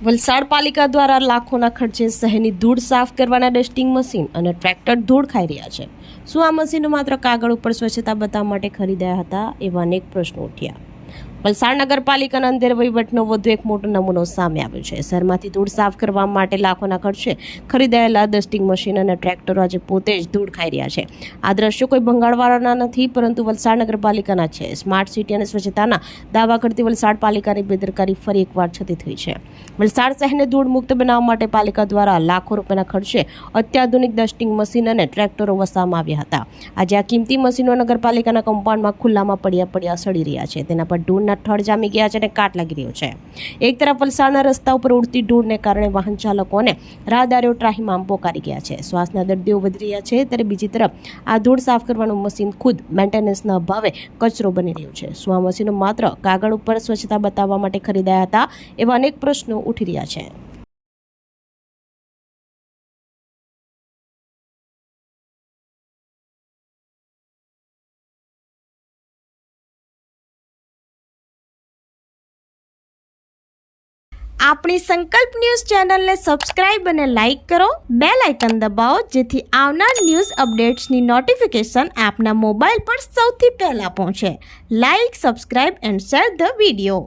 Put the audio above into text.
વલસાડ પાલિકા દ્વારા લાખોના ખર્ચે શહેરની ધૂળ સાફ કરવાના ડસ્ટિંગ મશીન અને ટ્રેક્ટર ધૂળ ખાઈ રહ્યા છે। શું આ મશીનો માત્ર કાગળ ઉપર સ્વચ્છતા બતાવવા માટે ખરીદાયા હતા? એવા અનેક પ્રશ્નો ઉઠ્યા। વલસાડ નગરપાલિકાના અંધેર વહીવટનો વધુ એક મોટો નમૂનો સામે આવ્યો છે। શહેરમાંથી ધૂળ સાફ કરવા માટે લાખોના ખર્ચે ખરીદાયેલા ડસ્ટિંગ મશીન અને ટ્રેક્ટરો આજે પોતે જ ધૂળ ખાઈ રહ્યા છે। આ દ્રશ્યો કોઈ ભંગાણવાળાના નથી, પરંતુ વલસાડ નગરપાલિકાના છે। સ્માર્ટ સિટી અને સ્વચ્છતાના દાવા કરતી વલસાડ પાલિકાની બેદરકારી ફરી એકવાર છતી થઈ છે। વલસાડ શહેરને ધૂળ મુક્ત બનાવવા માટે પાલિકા દ્વારા લાખો રૂપિયાના ખર્ચે અત્યાધુનિક ડસ્ટિંગ મશીન અને ટ્રેક્ટરો વસાવવામાં આવ્યા હતા। આજે આ કિંમતી મશીનો નગરપાલિકાના કમ્પાઉન્ડમાં ખુલ્લામાં પડ્યા સડી રહ્યા છે। તેના પર ધૂળ ઠળ જામી ગયા છે અને કાટ લાગી રહ્યો છે। એક તરફ વલસાડના રસ્તા ઉપર ઉડતી ધૂળને કારણે વાહન ચાલકોને રાહદારીઓ ત્રાહિમામ પોકારી ગયા છે। શ્વાસના દર્દીઓ વધી રહ્યા છે, ત્યારે બીજી તરફ આ ધૂળ સાફ કરવાનું મશીન ખુદ મેન્ટેનન્સના અભાવે કચરો બની રહ્યું છે। શું આ મશીનો માત્ર કાગળ ઉપર સ્વચ્છતા બતાવવા માટે ખરીદાયા હતા? એવા અનેક પ્રશ્નો ઉઠી રહ્યા છે। આપણી સંકલ્પ ન્યૂઝ ચેનલને સબસ્ક્રાઇબ અને લાઇક કરો, બેલ આઇકન દબાવો, જેથી આવનાર ન્યૂઝ અપડેટ્સની નોટિફિકેશન આપના મોબાઈલ પર સૌથી પહેલા પહોંચે। Like, subscribe and share the video.